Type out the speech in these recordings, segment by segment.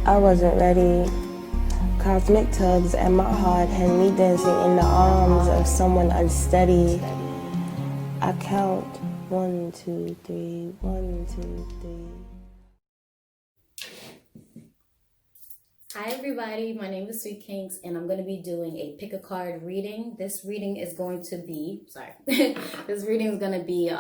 I wasn't ready. Cosmic tugs at my heart had me dancing in the arms of someone unsteady. I count 1, 2, 3, 1, 2, 3. Hi everybody, my name is Sweet Kinks and I'm going to be doing a pick a card reading. This reading is going to be, this reading is going to be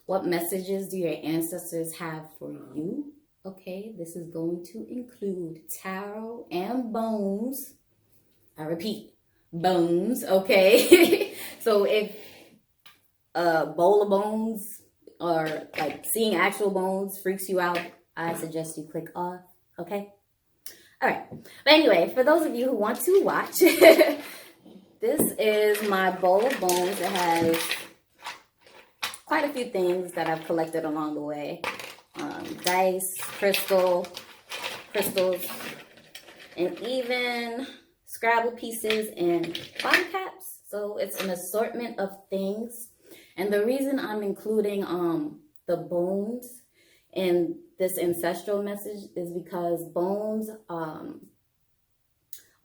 what messages do your ancestors have for you? Okay, this is going to include tarot and bones. I repeat, bones, okay? So if a bowl of bones or like seeing actual bones freaks you out, I suggest you click off, okay? All right, but anyway, for those of you who want to watch, this is my bowl of bones. It has quite a few things that I've collected along the way. Dice, crystals, and even Scrabble pieces and bottle caps. So it's an assortment of things. And the reason I'm including the bones in this ancestral message is because bones are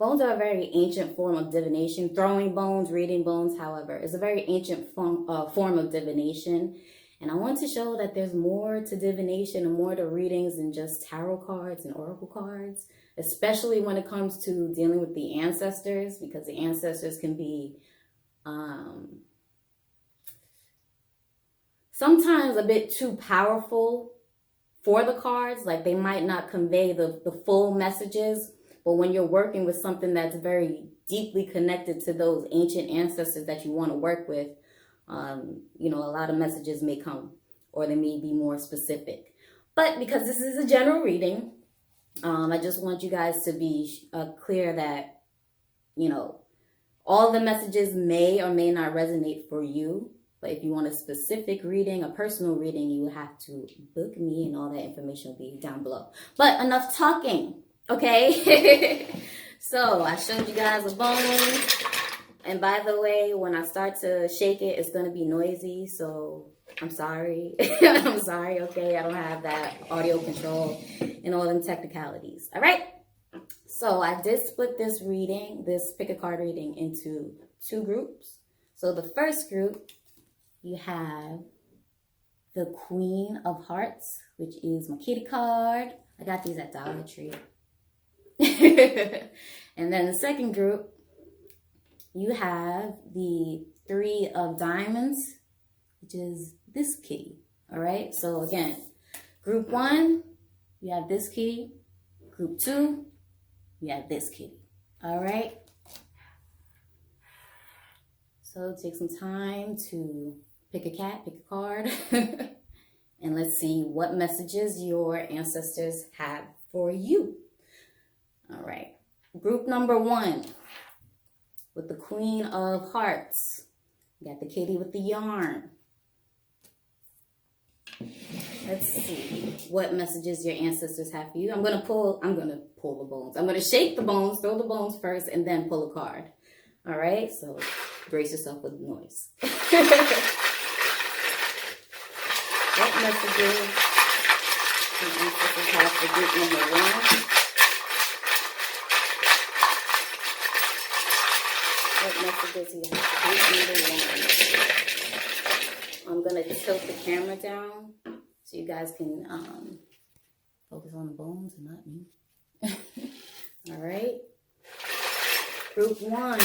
a very ancient form of divination. Throwing bones, reading bones, however, is a very ancient form of divination. And I want to show that there's more to divination and more to readings than just tarot cards and oracle cards, especially when it comes to dealing with the ancestors, because the ancestors can be sometimes a bit too powerful for the cards. Like they might not convey the full messages, but when you're working with something that's very deeply connected to those ancient ancestors that you want to work with, you know, a lot of messages may come, or they may be more specific. But because this is a general reading, I just want you guys to be clear that, you know, all the messages may or may not resonate for you. But if you want a specific reading, a personal reading, you have to book me, and all that information will be down below. But enough talking, okay? So I showed you guys a bone. And by the way, when I start to shake it, it's going to be noisy. So I'm sorry. I'm sorry, okay? I don't have that audio control and all them technicalities. All right? So I did split this reading, this pick a card reading, into 2 groups. So the first group, you have the Queen of Hearts, which is my kitty card. I got these at Dollar Tree. And then the second group, you have the 3 of Diamonds, which is this kitty. All right. So again, group 1, you have this kitty. Group 2, you have this kitty. All right. So take some time to pick a cat, pick a card, and let's see what messages your ancestors have for you. All right. Group number 1. With the Queen of Hearts. You got the kitty with the yarn. Let's see what messages your ancestors have for you. I'm gonna pull the bones. I'm gonna shake the bones, throw the bones first, and then pull a card. All right, so brace yourself with the noise. What messages your ancestors have for group number 1? What messages you have? I'm going to tilt the camera down so you guys can focus on the bones and not me. All right. Group 1.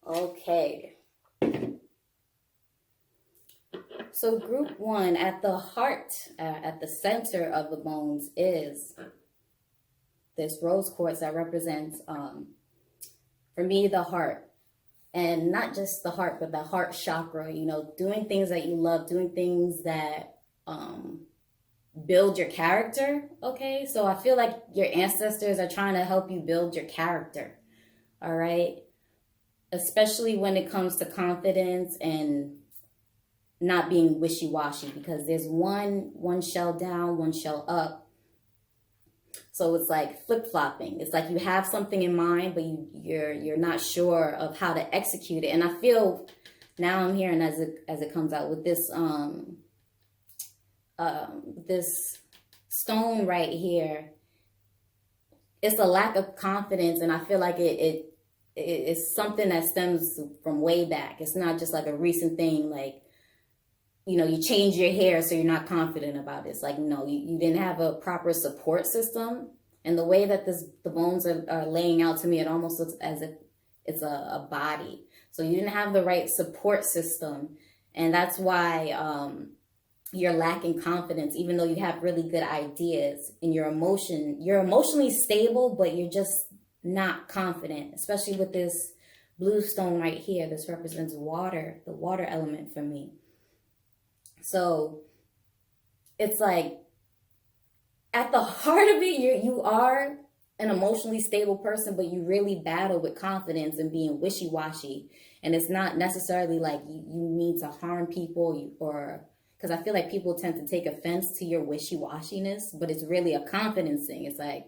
Okay. So group 1, at the heart, at the center of the bones is this rose quartz that represents, for me, the heart. And not just the heart, but the heart chakra, you know, doing things that you love, doing things that build your character, okay? So I feel like your ancestors are trying to help you build your character, all right? Especially when it comes to confidence and not being wishy-washy, because there's one shell down, one shell up. So it's like flip-flopping. It's like you have something in mind, but you're not sure of how to execute it. And I feel now I'm hearing as it comes out with this this stone right here, it's a lack of confidence, and I feel like it's something that stems from way back. It's not just like a recent thing, like, you know, you change your hair so you're not confident about it. It's like, no, you didn't have a proper support system. And the way that the bones are laying out to me, it almost looks as if it's a body. So you didn't have the right support system. And that's why you're lacking confidence, even though you have really good ideas. And you're emotionally stable, but you're just not confident, especially with this blue stone right here. This represents water, the water element for me. So it's like at the heart of it, you are an emotionally stable person, but you really battle with confidence and being wishy-washy. And it's not necessarily like you need to harm people, or because I feel like people tend to take offense to your wishy-washiness, but it's really a confidence thing. It's like,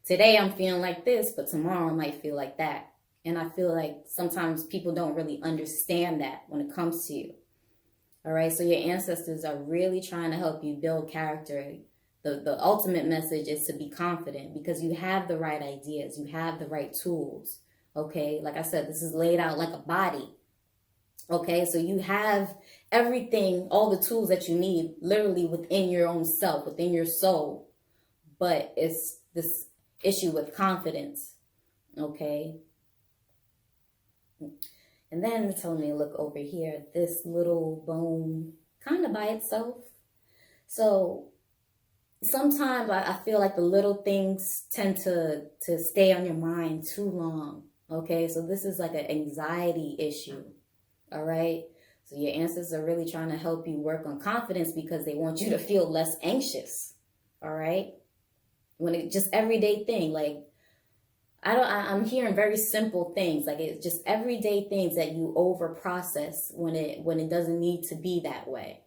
today I'm feeling like this, but tomorrow I might feel like that. And I feel like sometimes people don't really understand that when it comes to you. All right, so your ancestors are really trying to help you build character. The ultimate message is to be confident because you have the right ideas. You have the right tools, okay? Like I said, this is laid out like a body, okay? So you have everything, all the tools that you need literally within your own self, within your soul. But it's this issue with confidence, okay? And then it's telling me to look over here, this little bone kind of by itself. So sometimes I feel like the little things tend to stay on your mind too long. Okay, so this is like an anxiety issue. All right. So your ancestors are really trying to help you work on confidence because they want you to feel less anxious. All right. When it just everyday thing, like I'm hearing very simple things, like it's just everyday things that you over process when it doesn't need to be that way.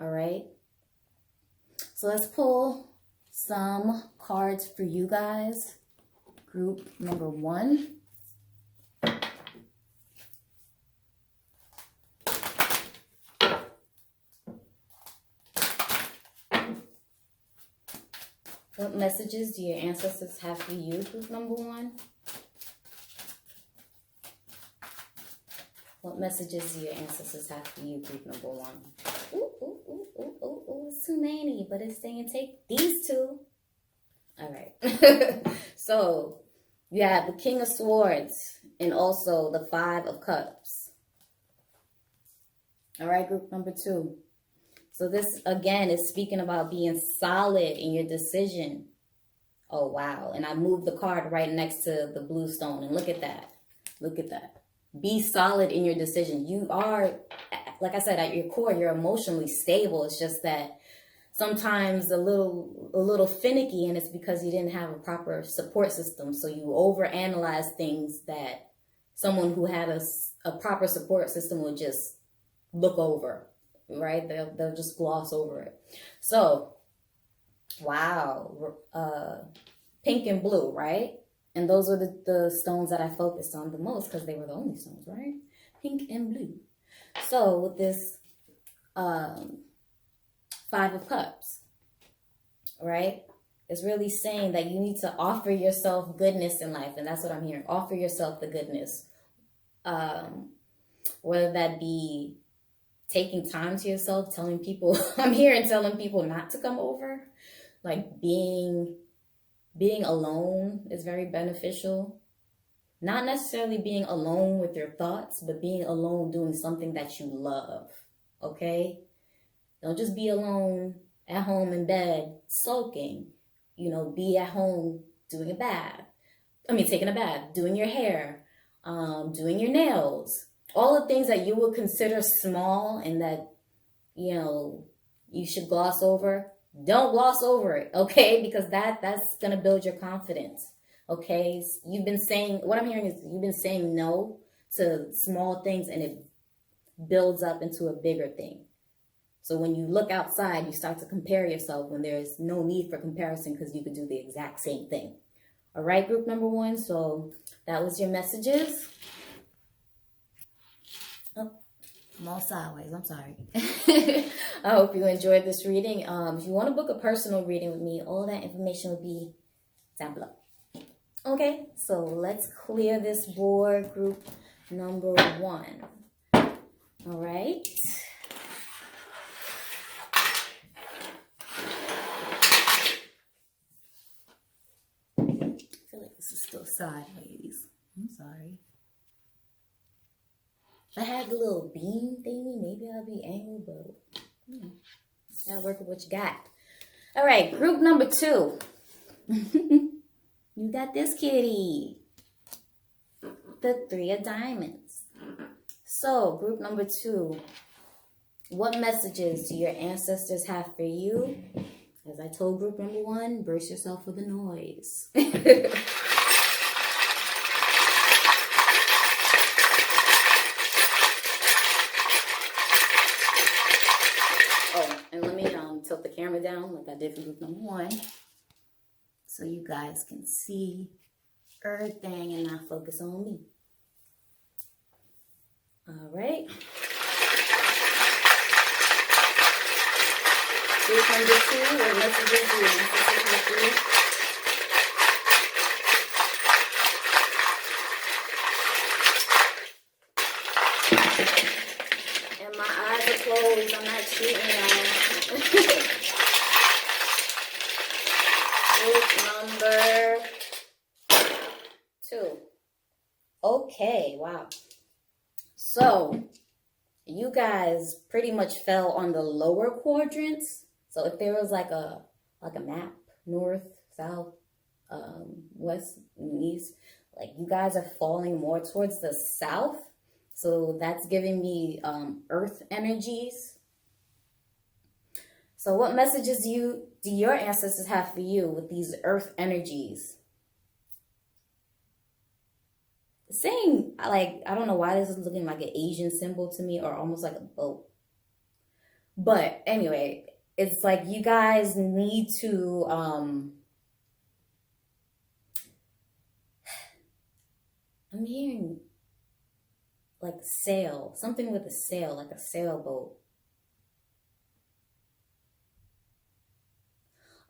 All right. So let's pull some cards for you guys. Group number 1. What messages do your ancestors have for you, group number 1? What messages do your ancestors have for you, group number 1? It's too many, but it's saying take these 2. All right. So you have the King of Swords and also the 5 of Cups. All right, group number 2. So this, again, is speaking about being solid in your decision. Oh, wow. And I moved the card right next to the blue stone. And look at that. Look at that. Be solid in your decision. You are, like I said, at your core, you're emotionally stable. It's just that sometimes a little finicky, and it's because you didn't have a proper support system. So you overanalyze things that someone who had a proper support system would just look over. Right? They'll just gloss over it. So, wow. Pink and blue, right? And those were the stones that I focused on the most because they were the only stones, right? Pink and blue. So with this 5 of Cups, right? It's really saying that you need to offer yourself goodness in life. And that's what I'm hearing. Offer yourself the goodness. Whether that be taking time to yourself, telling people, I'm hearing telling people not to come over, like being alone is very beneficial. Not necessarily being alone with your thoughts, but being alone doing something that you love, okay? Don't just be alone at home in bed sulking. You know, be at home doing a bath. Taking a bath, doing your hair, doing your nails. All the things that you would consider small and that, you know, you should gloss over, don't gloss over it, okay? Because that's going to build your confidence, okay? You've been saying, what I'm hearing is you've been saying no to small things and it builds up into a bigger thing, So when you look outside, you start to compare yourself when there's no need for comparison because you could do the exact same thing. All right, group number 1. So that was your messages. Oh, I'm all sideways. I'm sorry. I hope you enjoyed this reading. If you want to book a personal reading with me, all that information will be down below. Okay, so let's clear this board, group number 1. All right. I feel like this is still sideways. I'm sorry. If I had the little beam thingy, maybe I'd be angled, but gotta work with what you got. All right, group number 2. You got this kitty. The 3 of diamonds. So, group number 2. What messages do your ancestors have for you? As I told group number 1, brace yourself for the noise. Oh, and let me tilt the camera down like I did for group number 1. So you guys can see everything and not focus on me. All right. Group number 2, what messages do your ancestors have for you? And my eyes are closed. I'm not cheating, y'all. Group number 2. Okay, wow. So, you guys pretty much fell on the lower quadrants. So if there was like a map, north, south, west, and east, like you guys are falling more towards the south. So that's giving me earth energies. So what messages do your ancestors have for you with these earth energies? Saying, like, I don't know why this is looking like an Asian symbol to me, or almost like a boat. But anyway, it's like you guys need to I'm hearing like sail, something with a sail, like a sailboat.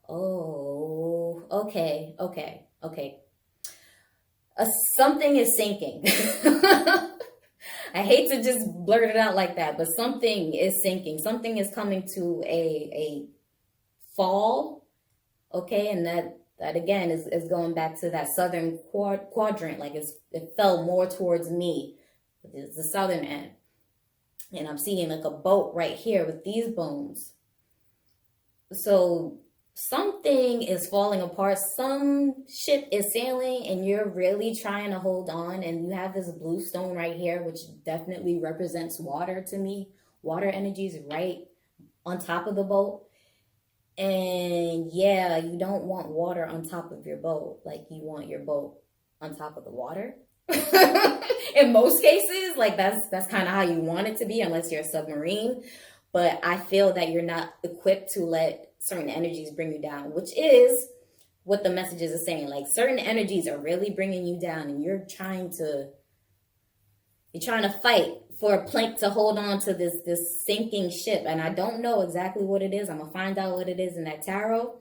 Oh, okay. Something is sinking. I hate to just blurt it out like that, but something is sinking. Something is coming to a fall. Okay, and that again is going back to that southern quadrant. Like it fell more towards me. It's the southern end. And I'm seeing like a boat right here with these bones. So something is falling apart. Some ship is sailing and you're really trying to hold on. And you have this blue stone right here, which definitely represents water to me. Water energy is right on top of the boat. And yeah, you don't want water on top of your boat. Like you want your boat on top of the water. In most cases, like that's kind of how you want it to be, unless you're a submarine. But I feel that you're not equipped to let certain energies bring you down, which is what the messages are saying. Like certain energies are really bringing you down, and you're trying to fight for a plank to hold on to this sinking ship. And I don't know exactly what it is. I'm gonna find out what it is in that tarot.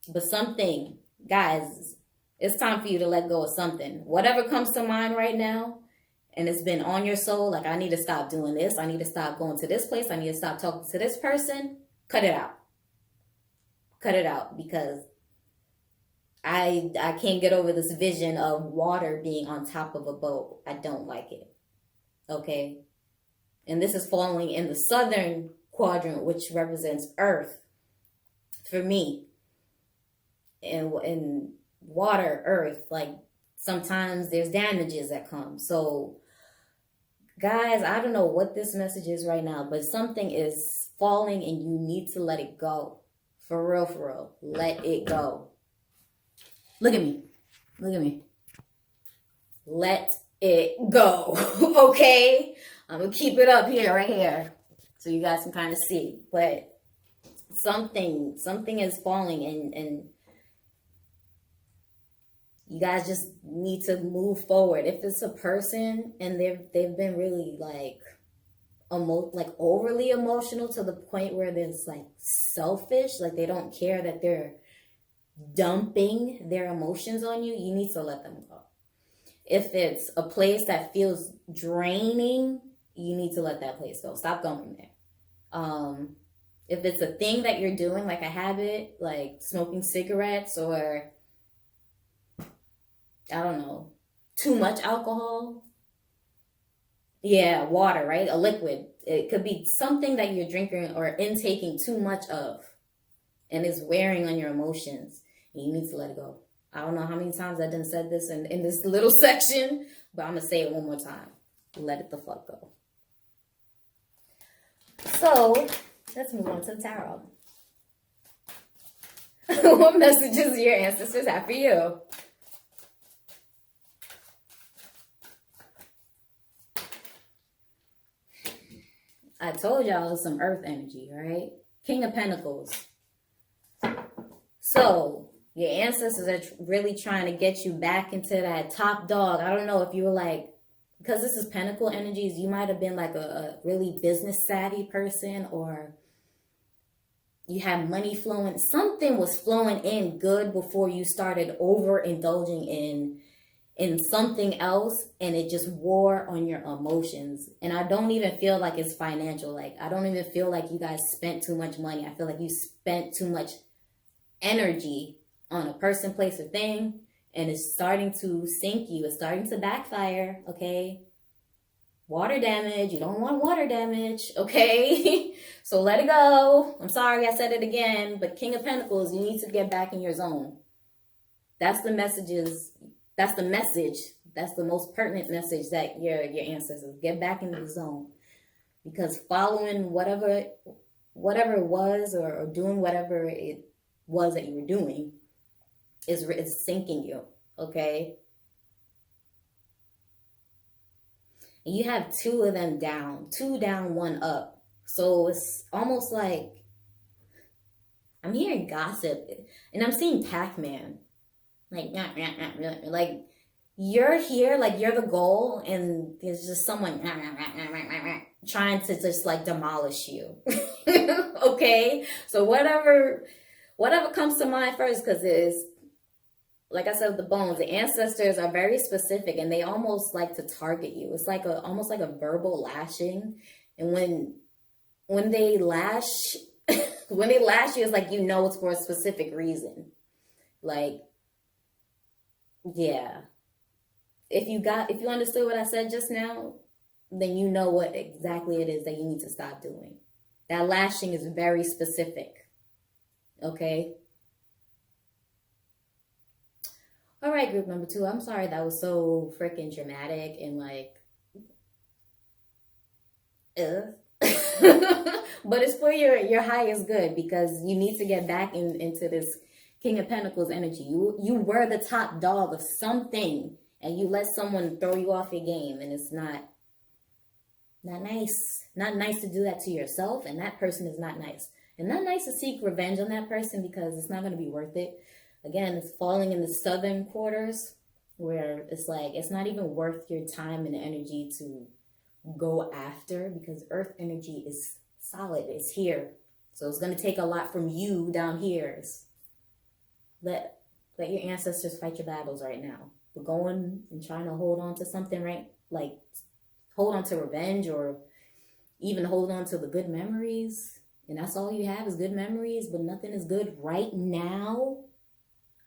But something, guys, it's time for you to let go of something. Whatever comes to mind right now, and it's been on your soul, like I need to stop doing this. I need to stop going to this place. I need to stop talking to this person. Cut it out. Cut it out, because I can't get over this vision of water being on top of a boat. I don't like it. Okay? And this is falling in the southern quadrant, which represents earth for me. And water, earth, like sometimes there's damages that come. So guys, I don't know what this message is right now, but something is falling and you need to let it go. For real. Let it go. Look at me. Let it go. Okay? I'm going to keep it up here, right here. so you guys can kind of see. But something is falling, and you guys just need to move forward. If it's a person and they've been really like overly emotional to the point where there's like selfish, like they don't care that they're dumping their emotions on you, you need to let them go. If it's a place that feels draining, you need to let that place go. Stop going there. If it's a thing that you're doing, like a habit, like smoking cigarettes, or I don't know, too much alcohol. Yeah, water, right? A liquid. It could be something that you're drinking or intaking too much of, and it's wearing on your emotions. And you need to let it go. I don't know how many times I done said this in this little section, but I'm going to say it one more time. Let it the fuck go. So, let's move on to the tarot. What messages do your ancestors have for you? I told y'all it's some earth energy, right? King of Pentacles. So, your ancestors are really trying to get you back into that top dog. I don't know if you were like, because this is Pentacle energies, you might have been like a really business savvy person, or you had money flowing. Something was flowing in good before you started overindulging in something else, and it just wore on your emotions. And I don't even feel like it's financial. Like, I don't even feel like you guys spent too much money. I feel like you spent too much energy on a person, place, or thing, and it's starting to sink you. It's starting to backfire, okay? Water damage. You don't want water damage, okay? So let it go. I'm sorry I said it again, but King of Pentacles, you need to get back in your zone. That's the messages. That's the message. That's the most pertinent message that your ancestors get back into the zone, because following whatever it was, or doing whatever it was that you were doing is sinking you, okay? And you have two of them down, two down, one up. So it's almost like I'm hearing gossip, and I'm seeing Pac-Man. Like you're here, like you're the goal, and there's just someone trying to just like demolish you. Okay, so whatever comes to mind first, because it's like I said with the bones, the ancestors are very specific, and they almost like to target you. It's like almost like a verbal lashing, and when they lash when they lash you, it's like, you know, it's for a specific reason. Like, yeah. If you understood what I said just now, then you know what exactly it is that you need to stop doing. That lashing is very specific. Okay? All right, group number 2. I'm sorry that was so freaking dramatic and like, but it's for your highest good, because you need to get back into this King of Pentacles energy. You were the top dog of something, and you let someone throw you off your game, and it's not nice. Not nice to do that to yourself, and that person is not nice. And not nice to seek revenge on that person, because it's not going to be worth it. Again, it's falling in the southern quarters, where it's like, it's not even worth your time and energy to go after, because earth energy is solid. It's here. So it's going to take a lot from you down here. Let your ancestors fight your battles right now. But going and trying to hold on to something, right? Like, hold on to revenge, or even hold on to the good memories. And that's all you have is good memories, but nothing is good right now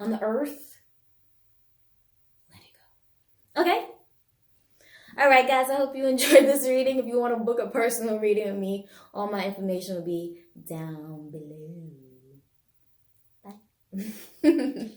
on the earth. Let it go. Okay? All right, guys, I hope you enjoyed this reading. If you want to book a personal reading with me, all my information will be down below. Bye.